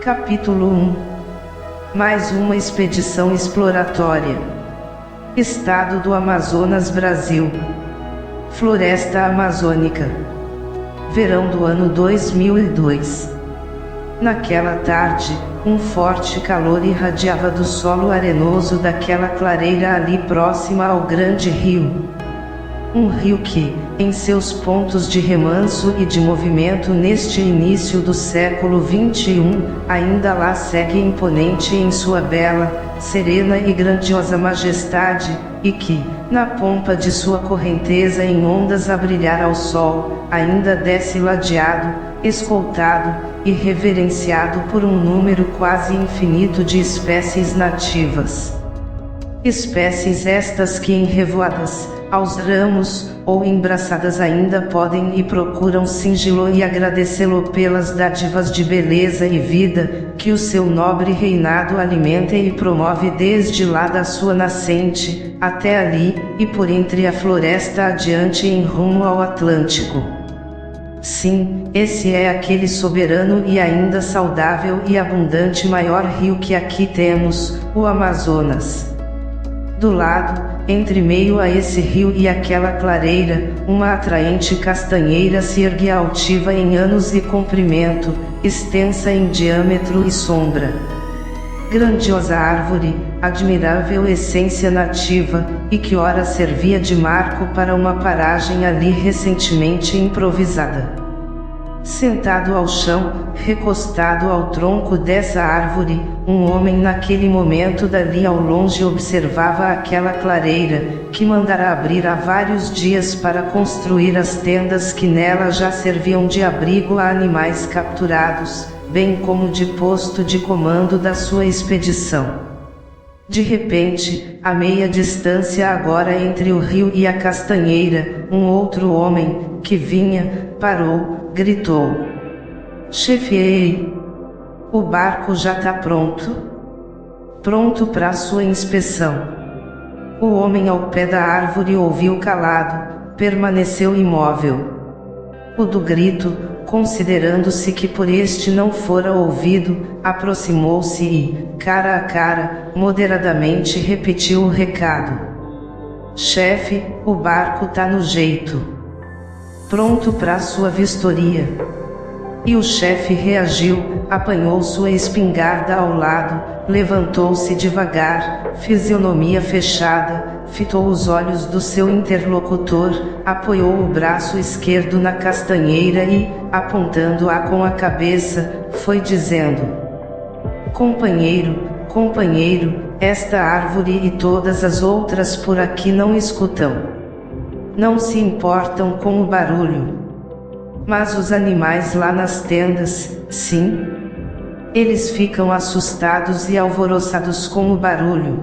Capítulo 1. Mais uma expedição exploratória. Estado do Amazonas, Brasil. Floresta Amazônica. Verão do ano 2002. Naquela tarde, um forte calor irradiava do solo arenoso daquela clareira ali próxima ao grande rio. Um rio que, em seus pontos de remanso e de movimento neste início do século XXI, ainda lá segue imponente em sua bela, serena e grandiosa majestade, e que, na pompa de sua correnteza em ondas a brilhar ao sol, ainda desce ladeado, escoltado e reverenciado por um número quase infinito de espécies nativas. Espécies estas que enrevoadas, aos ramos, ou embraçadas ainda podem e procuram singilo e agradecê-lo pelas dádivas de beleza e vida, que o seu nobre reinado alimenta e promove desde lá da sua nascente, até ali, e por entre a floresta adiante em rumo ao Atlântico. Sim, esse é aquele soberano e ainda saudável e abundante maior rio que aqui temos, o Amazonas. Do lado, entre meio a esse rio e aquela clareira, uma atraente castanheira se ergue altiva em anos e comprimento, extensa em diâmetro e sombra. Grandiosa árvore, admirável essência nativa, e que ora servia de marco para uma paragem ali recentemente improvisada. Sentado ao chão, recostado ao tronco dessa árvore, um homem naquele momento dali ao longe observava aquela clareira, que mandara abrir há vários dias para construir as tendas que nela já serviam de abrigo a animais capturados, bem como de posto de comando da sua expedição. De repente, a meia distância agora entre o rio e a castanheira, um outro homem, que vinha, parou, gritou: "Chefe, ei! O barco já tá pronto? Pronto para sua inspeção." O homem ao pé da árvore ouviu calado, permaneceu imóvel. O do grito, considerando-se que por este não fora ouvido, aproximou-se e, cara a cara, moderadamente repetiu o recado: "Chefe, o barco tá no jeito. Pronto para sua vistoria." E o chefe reagiu, apanhou sua espingarda ao lado, levantou-se devagar, fisionomia fechada, fitou os olhos do seu interlocutor, apoiou o braço esquerdo na castanheira e, apontando-a com a cabeça, foi dizendo: "Companheiro, companheiro, esta árvore e todas as outras por aqui não escutam. Não se importam com o barulho. Mas os animais lá nas tendas, sim. Eles ficam assustados e alvoroçados com o barulho.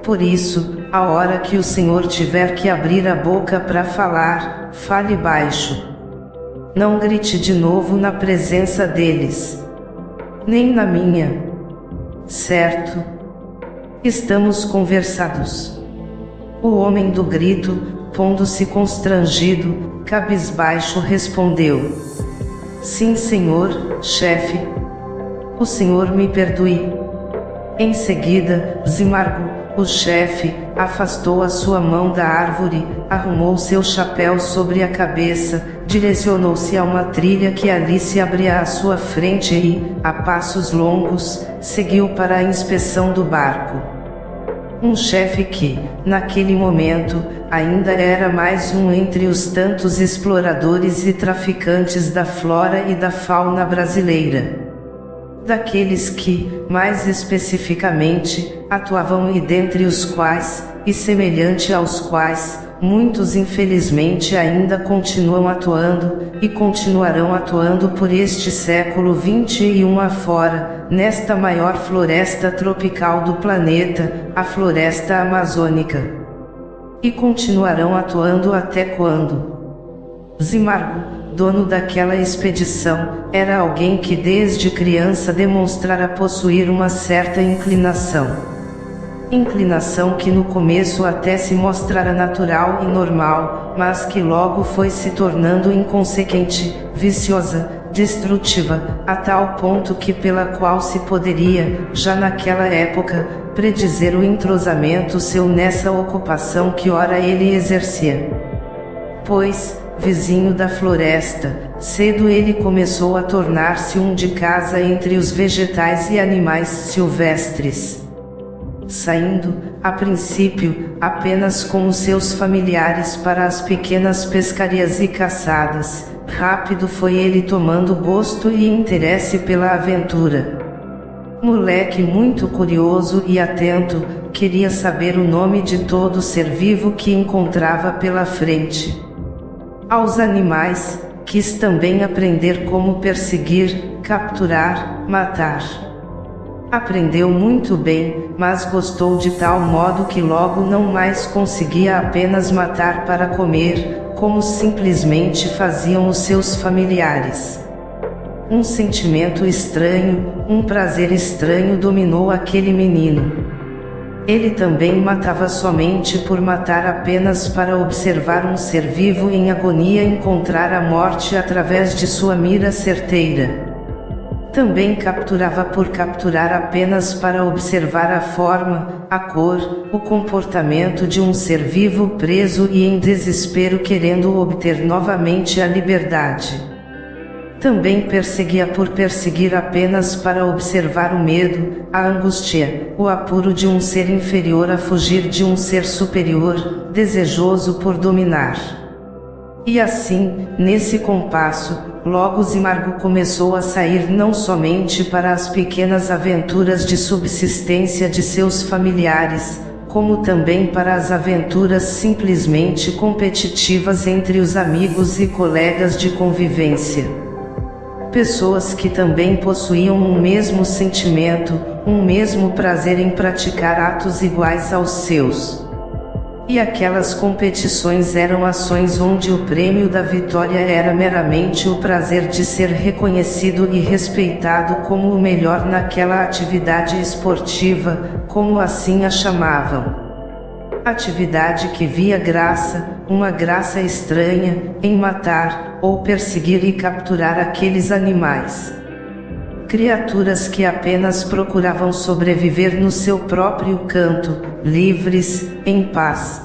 Por isso, a hora que o senhor tiver que abrir a boca para falar, fale baixo. Não grite de novo na presença deles. Nem na minha. Certo? Estamos conversados." O homem do grito, pondo-se constrangido, cabisbaixo respondeu: "Sim, senhor, chefe. O senhor me perdoe." Em seguida, Zimargo, o chefe, afastou a sua mão da árvore, arrumou seu chapéu sobre a cabeça, direcionou-se a uma trilha que ali se abria à sua frente e, a passos longos, seguiu para a inspeção do barco. Um chefe que, naquele momento, ainda era mais um entre os tantos exploradores e traficantes da flora e da fauna brasileira. Daqueles que, mais especificamente, atuavam e dentre os quais, e semelhante aos quais, muitos infelizmente ainda continuam atuando, e continuarão atuando por este século XXI afora, nesta maior floresta tropical do planeta, a floresta amazônica. E continuarão atuando até quando? Zimargo, dono daquela expedição, era alguém que desde criança demonstrara possuir uma certa inclinação. Inclinação que no começo até se mostrara natural e normal, mas que logo foi se tornando inconsequente, viciosa, destrutiva, a tal ponto que pela qual se poderia, já naquela época, predizer o entrosamento seu nessa ocupação que ora ele exercia. Pois, vizinho da floresta, cedo ele começou a tornar-se um de casa entre os vegetais e animais silvestres. Saindo, a princípio, apenas com os seus familiares para as pequenas pescarias e caçadas, rápido foi ele tomando gosto e interesse pela aventura. Moleque muito curioso e atento, queria saber o nome de todo ser vivo que encontrava pela frente. Aos animais, quis também aprender como perseguir, capturar, matar. Aprendeu muito bem, mas gostou de tal modo que logo não mais conseguia apenas matar para comer, como simplesmente faziam os seus familiares. Um sentimento estranho, um prazer estranho dominou aquele menino. Ele também matava somente por matar, apenas para observar um ser vivo em agonia encontrar a morte através de sua mira certeira. Também capturava por capturar, apenas para observar a forma, a cor, o comportamento de um ser vivo preso e em desespero querendo obter novamente a liberdade. Também perseguia por perseguir, apenas para observar o medo, a angústia, o apuro de um ser inferior a fugir de um ser superior, desejoso por dominar. E assim, nesse compasso, logo Zimargo começou a sair não somente para as pequenas aventuras de subsistência de seus familiares, como também para as aventuras simplesmente competitivas entre os amigos e colegas de convivência. Pessoas que também possuíam um mesmo sentimento, um mesmo prazer em praticar atos iguais aos seus. E aquelas competições eram ações onde o prêmio da vitória era meramente o prazer de ser reconhecido e respeitado como o melhor naquela atividade esportiva, como assim a chamavam. Atividade que via graça, uma graça estranha, em matar, ou perseguir e capturar aqueles animais. Criaturas que apenas procuravam sobreviver no seu próprio canto, livres, em paz.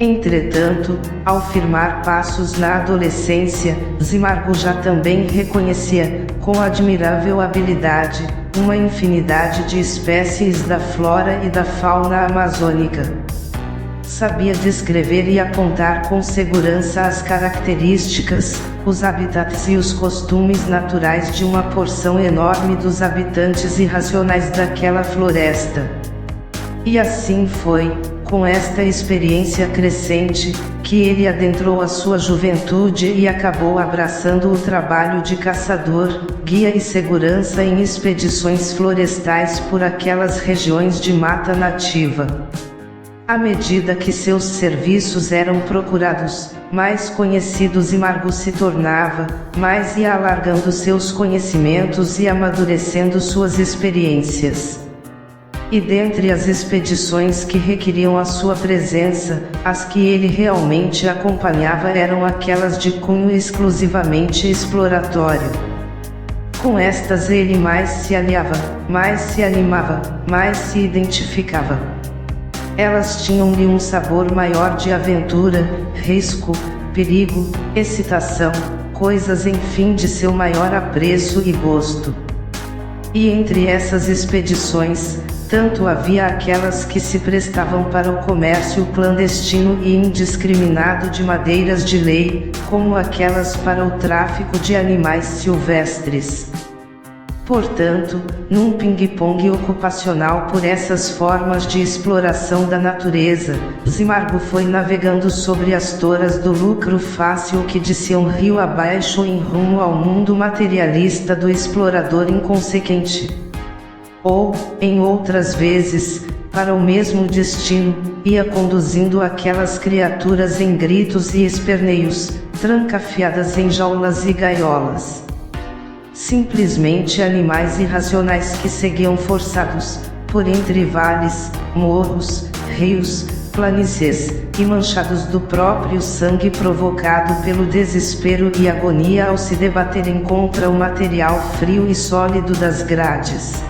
Entretanto, ao firmar passos na adolescência, Zimargo já também reconhecia, com admirável habilidade, uma infinidade de espécies da flora e da fauna amazônica. Sabia descrever e apontar com segurança as características, os habitats e os costumes naturais de uma porção enorme dos habitantes irracionais daquela floresta. E assim foi, com esta experiência crescente, que ele adentrou a sua juventude e acabou abraçando o trabalho de caçador, guia e segurança em expedições florestais por aquelas regiões de mata nativa. À medida que seus serviços eram procurados, mais conhecido Zimargo se tornava, mais ia alargando seus conhecimentos e amadurecendo suas experiências. E dentre as expedições que requeriam a sua presença, as que ele realmente acompanhava eram aquelas de cunho exclusivamente exploratório. Com estas ele mais se aliava, mais se animava, mais se identificava. Elas tinham-lhe um sabor maior de aventura, risco, perigo, excitação, coisas enfim de seu maior apreço e gosto. E entre essas expedições, tanto havia aquelas que se prestavam para o comércio clandestino e indiscriminado de madeiras de lei, como aquelas para o tráfico de animais silvestres. Portanto, num ping-pong ocupacional por essas formas de exploração da natureza, Zimargo foi navegando sobre as toras do lucro fácil que desciam rio abaixo em rumo ao mundo materialista do explorador inconsequente. Ou, em outras vezes, para o mesmo destino, ia conduzindo aquelas criaturas em gritos e esperneios, trancafiadas em jaulas e gaiolas. Simplesmente animais irracionais que seguiam forçados, por entre vales, morros, rios, planícies, e manchados do próprio sangue provocado pelo desespero e agonia ao se debaterem contra o material frio e sólido das grades.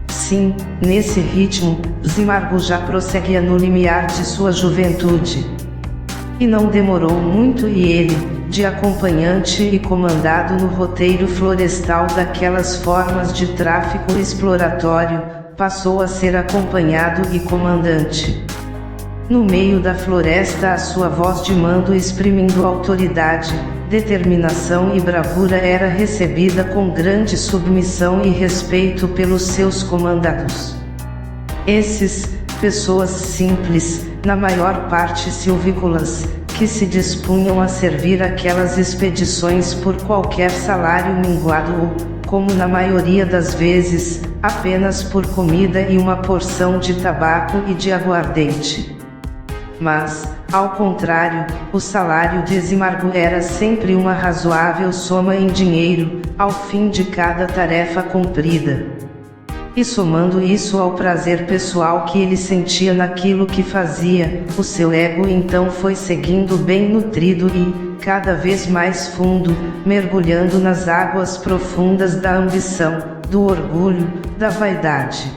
Sim, nesse ritmo, Zimargo já prosseguia no limiar de sua juventude. E não demorou muito e ele, de acompanhante e comandado no roteiro florestal daquelas formas de tráfico exploratório, passou a ser acompanhado e comandante. No meio da floresta a sua voz de mando exprimindo autoridade, determinação e bravura era recebida com grande submissão e respeito pelos seus comandados. Esses, pessoas simples, na maior parte silvícolas, que se dispunham a servir aquelas expedições por qualquer salário minguado ou, como na maioria das vezes, apenas por comida e uma porção de tabaco e de aguardente. Mas, ao contrário, o salário de Zimargo era sempre uma razoável soma em dinheiro, ao fim de cada tarefa cumprida. E somando isso ao prazer pessoal que ele sentia naquilo que fazia, o seu ego então foi seguindo bem nutrido e, cada vez mais fundo, mergulhando nas águas profundas da ambição, do orgulho, da vaidade.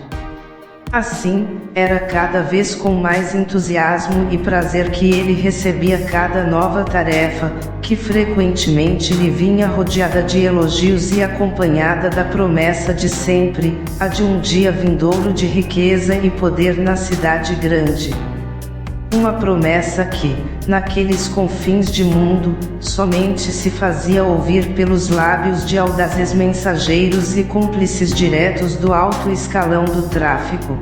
Assim, era cada vez com mais entusiasmo e prazer que ele recebia cada nova tarefa, que frequentemente lhe vinha rodeada de elogios e acompanhada da promessa de sempre, a de um dia vindouro de riqueza e poder na cidade grande. Uma promessa que, naqueles confins de mundo, somente se fazia ouvir pelos lábios de audazes mensageiros e cúmplices diretos do alto escalão do tráfico.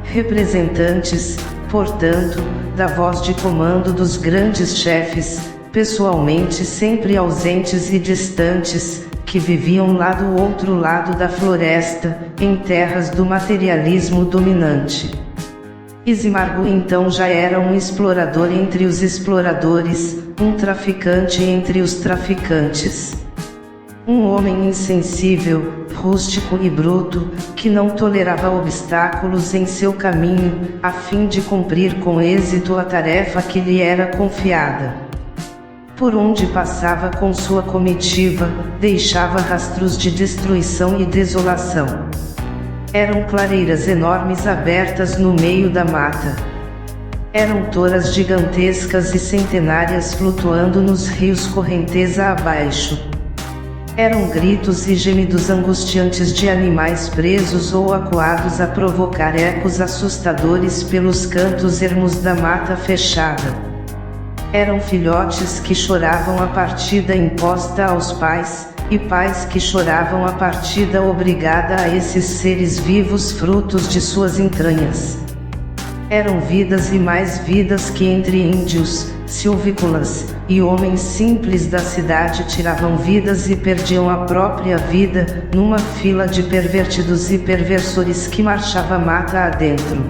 Representantes, portanto, da voz de comando dos grandes chefes, pessoalmente sempre ausentes e distantes, que viviam lá do outro lado da floresta, em terras do materialismo dominante. Zimargo então já era um explorador entre os exploradores, um traficante entre os traficantes. Um homem insensível, rústico e bruto, que não tolerava obstáculos em seu caminho, a fim de cumprir com êxito a tarefa que lhe era confiada. Por onde passava com sua comitiva, deixava rastros de destruição e desolação. Eram clareiras enormes abertas no meio da mata. Eram toras gigantescas e centenárias flutuando nos rios correnteza abaixo. Eram gritos e gemidos angustiantes de animais presos ou acuados a provocar ecos assustadores pelos cantos ermos da mata fechada. Eram filhotes que choravam a partida imposta aos pais, e pais que choravam a partida obrigada a esses seres vivos frutos de suas entranhas. Eram vidas e mais vidas que entre índios, silvícolas, e homens simples da cidade tiravam vidas e perdiam a própria vida, numa fila de pervertidos e perversores que marchava mata adentro.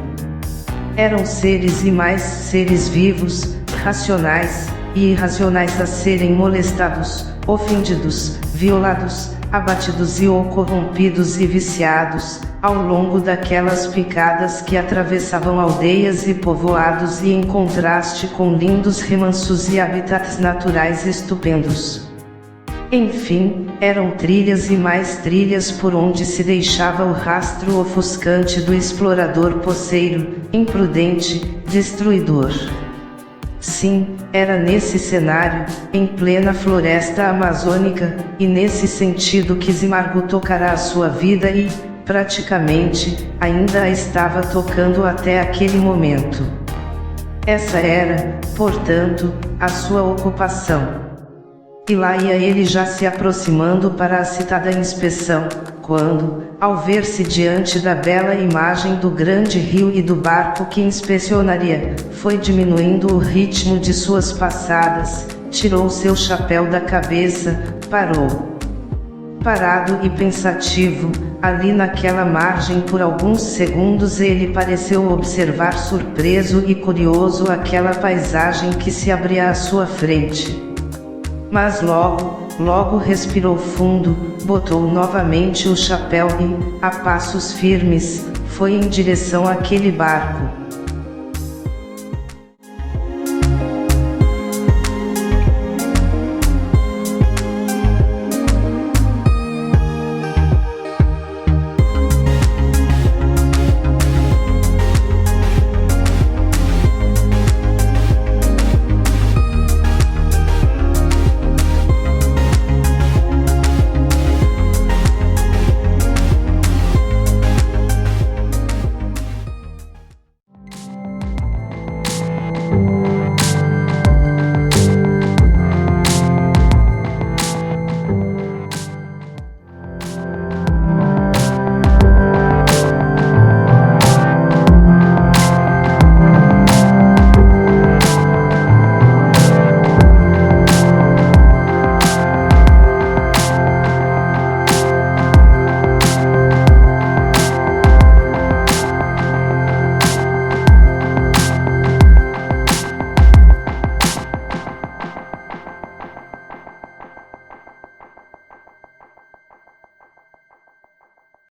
Eram seres e mais seres vivos, racionais e irracionais a serem molestados, ofendidos, violados, abatidos e ou corrompidos e viciados, ao longo daquelas picadas que atravessavam aldeias e povoados e em contraste com lindos remansos e habitats naturais estupendos. Enfim, eram trilhas e mais trilhas por onde se deixava o rastro ofuscante do explorador poceiro, imprudente, destruidor. Sim, era nesse cenário, em plena floresta amazônica, e nesse sentido que Zimargo tocará a sua vida e, praticamente, ainda a estava tocando até aquele momento. Essa era, portanto, a sua ocupação. E lá ia ele já se aproximando para a citada inspeção, quando, ao ver-se diante da bela imagem do grande rio e do barco que inspecionaria, foi diminuindo o ritmo de suas passadas, tirou seu chapéu da cabeça, parou. Parado e pensativo, ali naquela margem por alguns segundos ele pareceu observar surpreso e curioso aquela paisagem que se abria à sua frente. Mas logo respirou fundo, botou novamente o chapéu e, a passos firmes, foi em direção àquele barco.